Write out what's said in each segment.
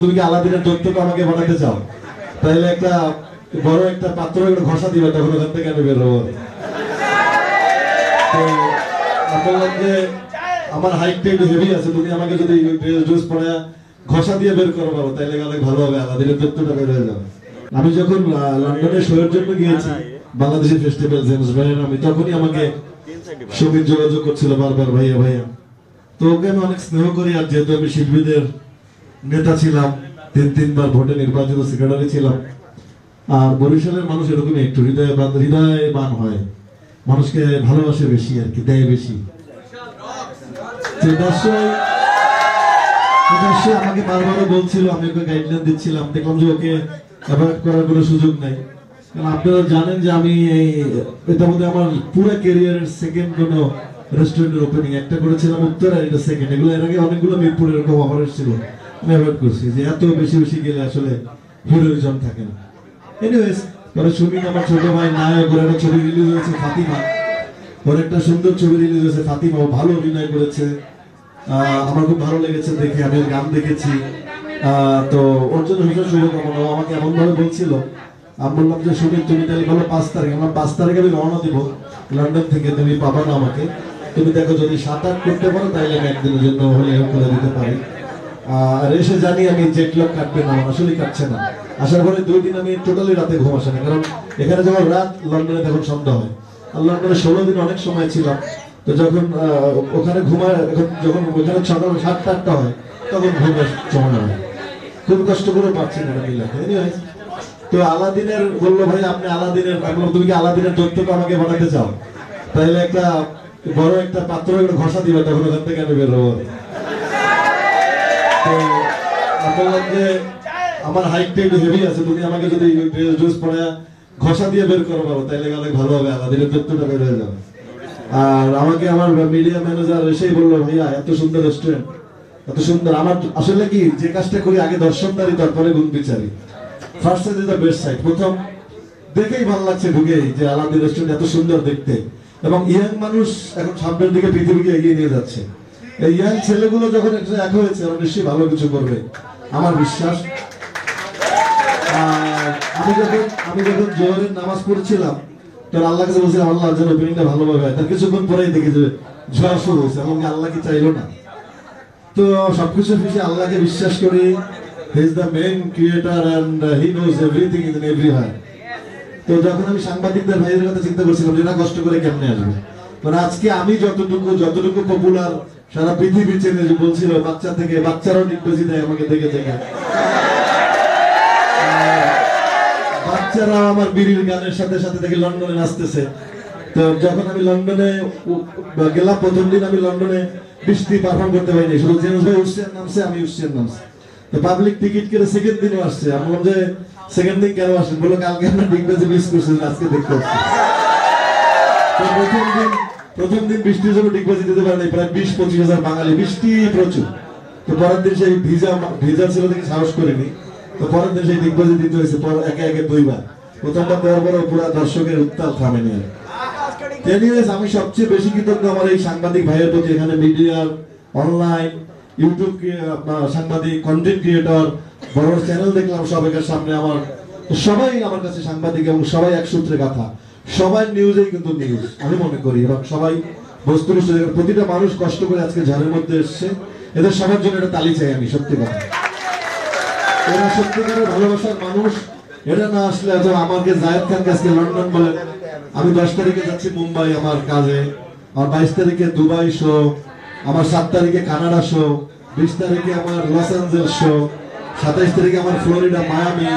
তুমি কি আলাদিনের দৈত্যকে আমাকে বানাতে চাও, তাহলে একটা বড় একটা পাত্র ঘষা দিবে, তখন ওখান থেকে আমি বের হবো। তো বললাম যে আমার হাইটটা একটু হেভি আছে, তুমি আমাকে যদি ড্রেস পরে ঘষা দিয়ে বের করো পারো, তাহলে অনেক ভালো হবে, আলাদিনের দৈত্যটা বের হয়ে যাবে। আমি যখন লন্ডনে শোয়ের জন্য গিয়েছি বাংলাদেশের ফেস্টিভ্যাল জেমস ভাইয়ের, আমি তখনই আমাকে সুমিত যোগাযোগ করছিল বারবার, ভাইয়া ভাইয়া। তো ওকে আমি অনেক স্নেহ করি, আর যেহেতু আমি শিল্পীদের নেতা ছিলাম, তিনবার ভোটে নির্বাচিত সেক্রেটারি ছিলাম, আর বরিশালের মানুষ এরকমই একটু হৃদয়বান হয়, মানুষকে ভালোবাসে বেশি আর কি, দেয় বেশি। আমাকে বারবার বলছিল, আমি ওকে গাইডলাইন দিচ্ছিলাম, দেখলাম যে ওকে অ্যাভয়েড করার কোনো সুযোগ নাই। কারণ আপনারা জানেন যে আমি এটার মধ্যে আমার পুরো ক্যারিয়ারের সেকেন্ড কোনো রেস্টুরেন্টের ওপেনিং একটা করেছিলাম উত্তরা, এটা সেকেন্ড। এগুলো এর আগে অনেকগুলো মিরপুরে এরকম অফার ছিল, আমি অ্যাভয়েড করছি যে এত বেশি বেশি গেলে আসলে হিরোইজম থাকে না। এনিওয়েজ, পরে সুমিত আমার ছোট ভাই নায়ক, ওর একটা ছবি রিলিজ হয়েছে ফাতিমা, ওর একটা সুন্দর ছবি রিলিজ হয়েছে ফাতিমা, ও ভালো অভিনয় করেছে, আমার খুব ভালো লেগেছে দেখে, আমি ওর গান দেখেছি। তো ওর জন্য ভীষণ শুভকামনা। ও আমাকে এমন ভাবে বলছিল, আমি বললাম যে সুমিত তুমি তাহলে বলো 5 তারিখ, আমরা 5 তারিখে আমি রওনা দিব লন্ডন থেকে, তুমি পাবা না আমাকে, তুমি দেখো যদি 7-8 করতে পারো তাহলে আমি একদিনের জন্য হলে করে দিতে পারি। আর এসে জানি আমি জেটলগ কাটবে না, আসলে কাটছে না। আসার পরে 2 দিন আমি টোটালি রাতে ঘুম আসে না, কারণ এখানে যখন রাত, লন্ডনে তখন সন্ধ্যা হয়, আর লন্ডনে 16 দিন অনেক সময় ছিলাম। তো যখন ওখানে ঘুমায়, যখন ওখানে সকাল 7-8টা হয়, তখন ঘুমের সময় হয়, খুব কষ্ট করে পাচ্ছি না মিলাতে। তো আলাদিনের বললো, ভাই আপনি আলাদিনের, তুমি কি আলাদিনের দৈত্যকে আমাকে বানাতে চাও, তাহলে একটা বড় একটা পাত্র ঘষা দিবে, তখন ওখান থেকে আমি বের হবো। তো বললাম যে আমার হাইটটা একটু হেভি আছে, তুমি আমাকে যদি ড্রেস পরে ঘষা দিয়ে বের করো পারো, তাহলে অনেক ভালো হবে, আলাদিনের দৈত্যটা বের হয়ে যাবে। আর আমাকে আমার মিডিয়া ম্যানেজার এসেই বললো, ভাইয়া এত সুন্দর রেস্টুরেন্ট, এত সুন্দর, আমার আসলে কি যে কাজটা করি আগে দর্শনদারি, তারপরে গুণ বিচারি। First side is the best side, প্রথম দেখেই ভালো লাগছে ঢুকেই যে আলাদিন রেস্টুরেন্ট এত সুন্দর দেখতে, এবং ইয়াং মানুষ এখন সামনের দিকে পৃথিবীকে এগিয়ে নিয়ে যাচ্ছে। এই ইয়াং ছেলেগুলো যখন এক হয়েছে, ওরা নিশ্চয়ই ভালো কিছু করবে আমার বিশ্বাস। আমি যখন জোহরের নামাজ পড়ছিলাম, তখন আল্লাহ কাছে বলছিলাম, আল্লাহ যেন ওপেনিংটা ভালোভাবে হয়। তার কিছুক্ষণ পরেই দেখি যে ঝড় শুরু হয়েছে, এবং আল্লাহ কি চাইলো না। তো সবকিছু পিছিয়ে আল্লাহকে বিশ্বাস করি, he is the main creator and he knows everything in everywhere. তো যখন আমি সাংবাদিকদের ভাইয়ের কথা চিন্তা করছিলাম যে না কষ্ট করে কেমনে আসবে, মানে আজকে আমি যতটুকু পপুলার সারা পৃথিবী চেনে, যে বলছিল বাচ্চা থেকে বাচ্চারাও ডিগবাজি দেয় আমাকে দেখে দেখে, বাচ্চারা আমার বিড়ির গানের সাথে সাথে দেখি লন্ডনে নাচতেছে। তো যখন আমি লন্ডনে গেলাম, প্রথম দিন আমি লন্ডনে বৃষ্টি পারফর্ম করতে পারিনি, শুধু জেমস ভাই উৎসের নামছে, আমি উৎসের নামছি। তো পাবলিক টিকিট কেটে সেকেন্ড দিনও আসছে, আমি বললাম যে সেকেন্ড দিন কেন আসছেন, বললো কালকে আমরা ডিগবাজি মিস করছিলেন, আজকে দেখতে আসছি। তো প্রথম দিন বৃষ্টির জন্য ডিগবাজি দিতে পারেনি, প্রায় 20-25 হাজার বাঙালি, বৃষ্টি প্রচুর। তো পরের দিন সেই ভিজা ছিল দেখে সাহস করিনি, তো পরের দিন সেই ডিগবাজি দিতে হয়েছে একে একে 2 বার। প্রথমবার দেওয়ার পরে পুরো দর্শকের উত্তাল থামেনি। আমি সবচেয়ে বেশি কৃতজ্ঞ আমার এই সাংবাদিক ভাইয়ের প্রতি, এখানে মিডিয়ার, অনলাইন, ইউটিউব সাংবাদিক, কন্টেন্ট ক্রিয়েটর, বড় চ্যানেল দেখলাম সবাইকার সামনে, আমার সবাই আমার কাছে সাংবাদিক, এবং সবাই এক সূত্রে কথা, সবাই নিউজেই কিন্তু নিউজ আমি মনে করি, এবং সবাই বস্তুনিষ্ঠ, প্রতিটা মানুষ কষ্ট করে আজকে ঝড়ের মধ্যে এসছে, এদের সবার জন্য একটা তালি চাই আমি, সত্যি কথা। এরা সত্যিকারের ভালোবাসার মানুষ, এটা না আসলে আমাকে জায়েদ খানকে আজকে লন্ডন বলে, আমি 10 তারিখে যাচ্ছি মুম্বাই আমার কাজে, আমার 22 তারিখে দুবাই শো, আমার 7 তারিখে কানাডা শো, 20 তারিখে আমার লস অ্যাঞ্জেলস শো, 27 তারিখে আমার ফ্লোরিডা মায়ামি,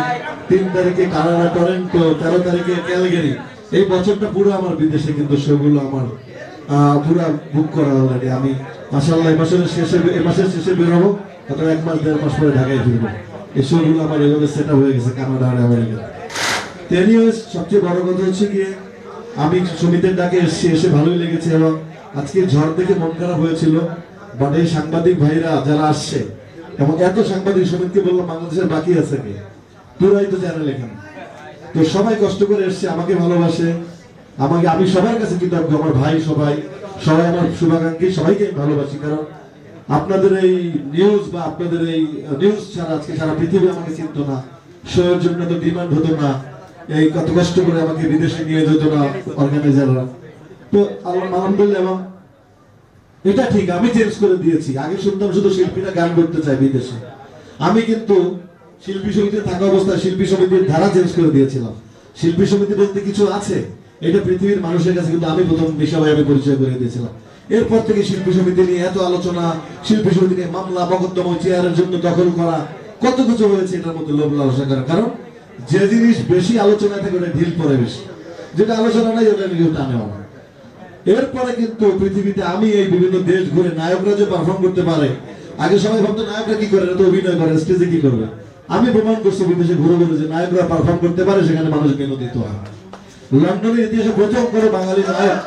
3 তারিখে কানাডা টরন্টো, 13 তারিখে ক্যালগারি। এই বছরটা পুরো আমার বিদেশে কিন্তু শোগুলো আমার পুরো বুক করা অলরেডি। আমি মাশাআল্লাহ এই মাসের শেষে বেরোবো, তারপর 1 মাস 1.5 মাস পরে ঢাকায় ফিরবো। এই শোগুলো আমার এভাবে সেট আপ হয়ে গেছে কানাডা আর আমেরিকা। সবচেয়ে বড় কথা হচ্ছে কি, আমি সুমিতের ডাকে এসে ভালোই লেগেছে, এবং আজকে ঝড় দেখে মন খারাপ হয়েছিল, বাট এই সাংবাদিক ভাইরা যারা আসছে, এবং এত সাংবাদিক, সুমিতকে বললাম বাংলাদেশের বাকি আছে কি, পুরাই তো চ্যানেল এখানে, তো সবাই কষ্ট করে এসছে, আমাকে ভালোবাসে, আমি সবার কাছে কৃতজ্ঞ, আমার ভাই সবাই আমার শুভাকাঙ্ক্ষী, সবাইকে ভালোবাসি, কারণ আপনাদের এই নিউজ বা আপনাদের এই নিউজ ছাড়া আজকে সারা পৃথিবী আমাকে চিনতো না, শোয়ের জন্য তো ডিমান্ড হতো না, এই কত কষ্ট করে আমাকে বিদেশে নিয়ে যেত না অর্গানাইজাররা। তো আলহামদুলিল্লাহ, এবং এটা ঠিক আমি চেঞ্জ করে দিয়েছি। আগে শুনতাম শুধু শিল্পীরা গান করতে চায় বিদেশে, আমি কিন্তু শিল্পী সমিতিতে থাকা অবস্থায় শিল্পী সমিতির ধারা চেঞ্জ করে দিয়েছিলাম। শিল্পী সমিতি বলতে কিছু আছে, এটা পৃথিবীর মানুষের কাছে কিন্তু আমি প্রথম বিষয় আমি পরিচয় করে দিয়েছিলাম। এরপর থেকে শিল্পী সমিতি নিয়ে এত আলোচনা, শিল্পী সমিতি নিয়ে মামলা মকদ্দমা, চেয়ারের জন্য দখল করা, কত কিছু হয়েছে এটার মধ্যে লোভ লালসা করা। কারণ যে জিনিস বেশি আলোচনায় থাকে ওটা ঢিল পড়ে বেশি, যেটা আলোচনা নাই ওটা কেউ টানে না। এরপরে কিন্তু পৃথিবীতে আমি এই বিভিন্ন দেশ ঘুরে নায়করা যে পারফর্ম করতে পারে, আগে সবাই ভাবতো নায়করা কি করে, তো অভিনয় করে, স্টেজে কি করবে। আমি প্রমাণ করছি বিদেশে ঘুরে ঘুরে যে নায়করা পারফর্ম করতে পারে, সেখানে মানুষ বিনোদিত হয়। লন্ডনের ইতিহাসে প্রথম করে বাঙালি নায়ক,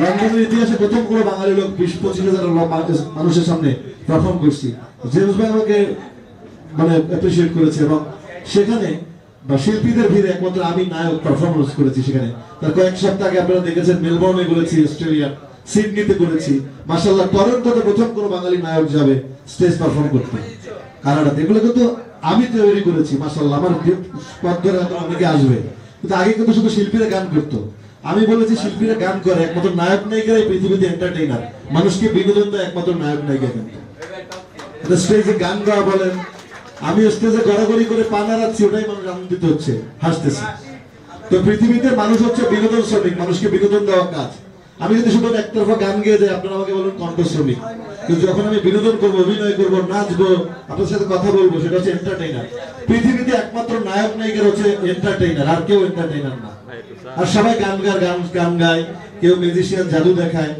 লন্ডনের ইতিহাসে প্রথম করে বাঙালি লোক 20-25 হাজার মানুষের সামনে পারফর্ম করছি। জেমস ভাই আমাকে মানে অ্যাপ্রিশিয়েট করেছে, এবং সেখানে বা শিল্পীদের ভিড়ে একমাত্র আমি নায়ক পারফরমেন্স করেছি সেখানে। তার কয়েক সপ্তাহ আগে আপনারা দেখেছেন মেলবোর্নে করেছি, অস্ট্রেলিয়া সিডনিতে করেছি, মাশাআল্লাহ টরন্টোতে প্রথম কোনো বাঙালি নায়ক যাবে স্টেজ পারফর্ম করতে, কানাডাতে। এগুলো কিন্তু আমি তৈরি করেছি, মাশাআল্লাহ আমার পথ ধরে অনেকে আসবে। কিন্তু আগে কিন্তু শুধু শিল্পীরা গান করতো, আমি বলেছি শিল্পীরা গান করে, একমাত্র নায়ক নায়িকারাই পৃথিবীতে এন্টারটেইনার, মানুষকে বিনোদন দেয় একমাত্র নায়ক নায়িকা। কিন্তু স্টেজে গান গাওয়া বলেন, আমি স্টেজে গড়াগড়ি করে পা নাড়াচ্ছি, ওটাই মানুষ আনন্দিত হচ্ছে, হাসতেছে। তো পৃথিবীতে মানুষ হচ্ছে বিনোদন শ্রমিক, মানুষকে বিনোদন দেওয়ার কাজ। আমি যদি শুধু একতরফা গান গেয়ে যাই, আপনারা আমাকে বলুন কণ্ঠ শ্রমিক। কিন্তু যখন আমি বিনোদন করবো, অভিনয় করবো, নাচবো, আপনার সাথে কথা বলবো, সেটা হচ্ছে এন্টারটেইনার। পৃথিবীতে একমাত্র নায়ক নায়িকার হচ্ছে এন্টারটেইনার, আর কেউ এন্টারটেইনার না। আর সবাই গান গায়, কেউ মিউজিশিয়ান জাদু দেখায়,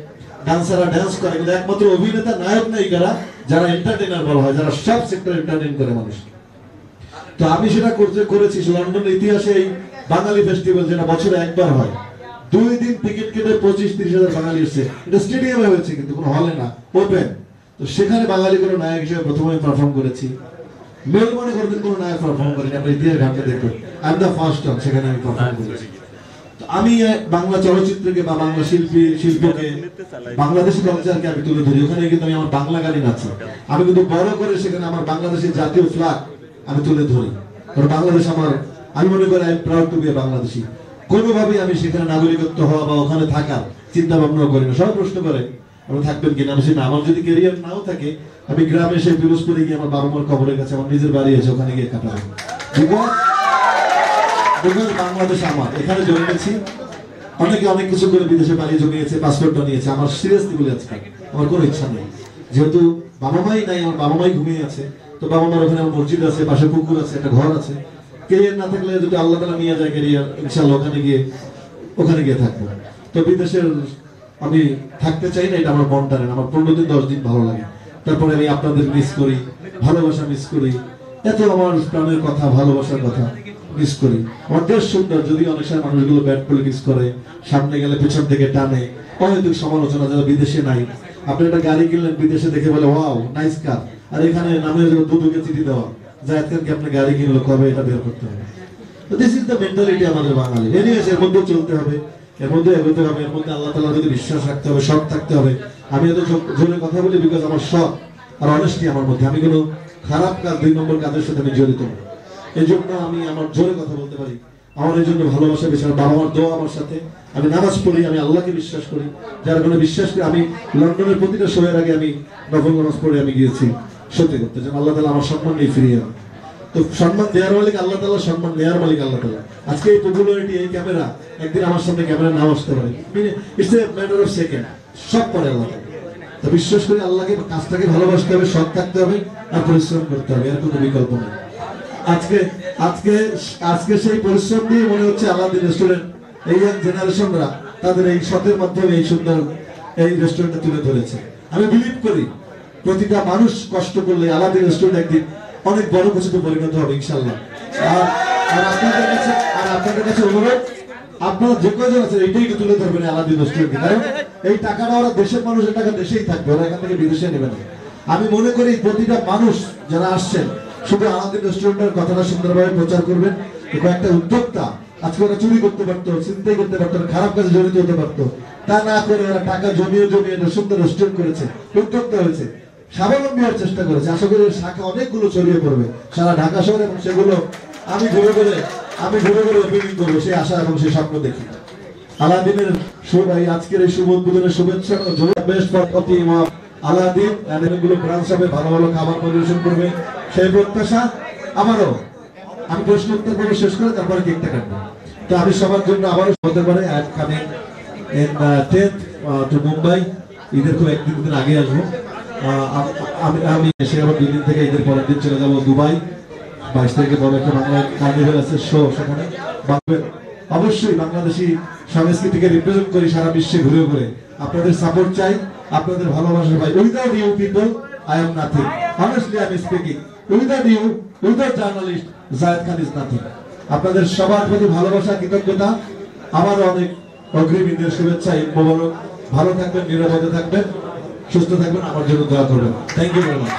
ডান্সাররা ডান্স করে, কিন্তু একমাত্র অভিনেতা নায়ক নায়িকারা যারা এন্টারটেইনার বলা হয়, যারা সব সেক্টর এন্টারটেইন করে মানুষ। তো আমি সেটা করেছি লন্ডনের ইতিহাসে এই বাঙালি ফেস্টিভ্যাল, যেটা বছরে একবার হয়। 2 দিন টিকিট কেটে 25-30 হাজার বাঙালি এসেছে। এটা স্টেডিয়ামে হয়েছে, কিন্তু কোনো হলে না, ওপেন। তো সেখানে বাঙালি কোনো নায়ক হিসেবে প্রথমে পারফর্ম করেছি। মেলবোর্নে কোনোদিন কোনো নায়ক পারফর্ম করিনি, আপনি ইতিহাস ঘাটতে দেখবেন, I am the first time সেখানে আমি পারফর্ম করেছি। আমি বাংলা চলচ্চিত্রকে বা বাংলা শিল্পকে, বাংলাদেশি কালচারকে আমি তুলে ধরি। ওখানে কিন্তু আমি আমার বাংলা গানই নাচি, আমি কিন্তু বড় করে সেখানে আমার বাংলাদেশের জাতীয় ফ্ল্যাগ আমি তুলে ধরি। কারণ বাংলাদেশ আমার, আমি মনে করি I am proud to be a Bangladeshi. কোনোভাবেই আমি সেখানে নাগরিকত্ব হওয়া বা ওখানে থাকার চিন্তা ভাবনা করি না। সবাই প্রশ্ন করে আপনি থাকবেন কিনা, আমি না, আমার যদি ক্যারিয়ার নাও থাকে, আমি গ্রামে সেই পিরোজপুরে গিয়ে আমার বাবা মার কবরের কাছে, আমার নিজের বাড়ি আছে, ওখানে গিয়ে কাটাবো। বাংলাদেশ আমার, এখানে জন্মেছি। অনেকে অনেক কিছু করে বিদেশে বাড়ি জমিয়েছে, পাসপোর্ট বানিয়েছে, আমার সিরিয়াসলি বলে আজকে আমার কোনো ইচ্ছা নেই। যেহেতু বাবা মাই নাই, আমার বাবা মাই ঘুমিয়ে আছে, তো বাবা মার ওখানে আমার মসজিদ আছে, পাশে পুকুর আছে, একটা ঘর আছে। ক্যারিয়ার না থাকলে যদি আল্লাহ তাআলা নিয়ে যায় ক্যারিয়ার, ইনশাআল্লাহ ওখানে গিয়ে থাকবো। তো বিদেশের আমি থাকতে চাই না, এটা আমার মন টানে না। আমার 15 দিন 10 দিন ভালো লাগে, তারপরে আমি আপনাদের মিস করি, ভালোবাসা মিস করি, এত আমার প্রাণের কথা, ভালোবাসার কথা মিস করি। আমার দেশ সুন্দর, যদি অনেক সময় মানুষগুলো ব্যাড পলিটিক্স করে, সামনে গেলে পেছন থেকে টানে, অহেতুক সমালোচনা, যারা বিদেশে নাই। আপনি একটা গাড়ি কিনলেন, বিদেশে দেখে বলে ওয়াও নাইস কার, আর এখানে নামের জন্য দুদুকে চিঠি দেওয়া, যে আজকে আপনি গাড়ি কিনলো, কবে এটা বের করতে হবে। দিস ইজ দ্য মেন্টালিটি আমাদের বাঙালি। এনিওয়েজ, এর মধ্যে চলতে হবে, এর মধ্যে এগোতে হবে, এর মধ্যে আল্লাহ তাআলার প্রতি বিশ্বাস রাখতে হবে, সৎ থাকতে হবে। আমি এত জোরে কথা বলি বিকজ আমার সৎ আর অনেস্টি আমার মধ্যে, আমি কোনো খারাপ কাজ, 2 নম্বর কাজের সাথে আমি জড়িত না। এই জন্য আমি আমার জোরে কথা বলতে পারি। আমার এই জন্য ভালোবাসা বেশি, আমার বাবা মার দোয়া আমার সাথে, আমি নামাজ পড়ি, আমি আল্লাহকে বিশ্বাস করি। যারা কোনো বিশ্বাস করে, আমি লন্ডনের প্রতিটা শোয়ের আগে আমি নফল নামাজ পড়ে আমি গিয়েছি সত্যি করতে, যেন আল্লাহ তাআলা আমার সম্মান নিয়ে ফিরিয়ে আনে। তো সম্মান দেওয়ার মালিক আল্লাহ তাআলা, সম্মান নেওয়ার মালিক আল্লাহ তাআলা। আজকে এই পপুলারিটি, এই ক্যামেরা, একদিন আমার সামনে ক্যামেরা নাও আসতে পারে, it's a matter of second, সব পরে আল্লাহ। তো বিশ্বাস করি আল্লাহকে, কাজটাকে ভালোবাসতে হবে, সৎ থাকতে হবে, আর পরিশ্রম করতে হবে, এর কোনো বিকল্প নেই। আজকে সেই পরিশ্রম দিয়ে মনে হচ্ছে আলাদিন রেস্টুরেন্ট, এই জেনারেশনরা তাদের এই সতের মাধ্যমে এই সুন্দর এই রেস্টুরেন্টে তুলে ধরেছে। আমি বিলিভ করি প্রতিটা মানুষ কষ্ট করলে আলাদিন রেস্টুরেন্ট একদিন অনেক বড় কিছুতে পরিণত হবে ইনশাআল্লাহ। আর আপনাদের কাছে অনুরোধ, আপনারা যে কয়জন আছেন এইটাই তুলে ধরবেন আলাদিন রেস্টুরেন্টে, কারণ এই টাকাটা ওরা দেশের মানুষের টাকা দেশেই থাকবে, ওরা এখান থেকে বিদেশে নেবে না। আমি মনে করি প্রতিটা মানুষ যারা আসছেন শুধু আলাদিন রেস্টুরেন্টের কথাটা সুন্দরভাবে প্রচার করবেন। কয়েকটা উদ্যোক্তা আজকে ওরা চুরি করতে পারতো, চিন্তাই করতে পারতো, খারাপ কাজে জড়িত হতে পারতো, তা না করে ওরা টাকা জমিয়ে একটা সুন্দর রেস্টুরেন্ট করেছে, উদ্যোক্তা হয়েছে। স্বাবলম্বী হওয়ার চেষ্টা করেছে। আশা করি শাখা অনেকগুলো ছড়িয়ে পড়বে সারা ঢাকা শহরে, এবং সেগুলো আমি ঘুরে ঘুরে ওপেনিং করবো, সেই আশা এবং সেই স্বপ্ন দেখি। আলাদিনের আজকের এই শুভ উদ্বোধনের শুভেচ্ছা আলাদিন এগুলো ব্রাঞ্চ হবে, ভালো ভালো খাবার পরিবেশন করবে সেই প্রত্যাশা আমারও। আমি প্রশ্ন উত্তর করে শেষ করে তারপরে কেকটা কাটবো। তো আমি সবার জন্য আবারও হতে পারে মুম্বাই, ঈদের খুব একদিন আগে আসবো। আমি এসে আবার 2 দিন থেকে ঈদের পরের দিন চলে যাবো দুবাই। 22 তারিখে বড় একটা বাংলা কার্নিভাল আছে শো, সেখানে অবশ্যই বাংলাদেশি সংস্কৃতিকে রিপ্রেজেন্ট করি সারা বিশ্বে ঘুরে ঘুরে। আপনাদের সাপোর্ট চাই, আপনাদের ভালোবাসা পাই। Without you people I am nothing, honestly I am speaking. Without you, without journalist Zayed Khan is nothing. আপনাদের সবার প্রতি ভালোবাসা, কৃতজ্ঞতা, আমারও অনেক অগ্রিম ঈদের শুভেচ্ছা। ঈদ মোবারক। ভালো থাকবেন, নিরাপদে থাকবেন, সুস্থ থাকবেন, আমার জন্য দোয়া করবেন। Thank you very much.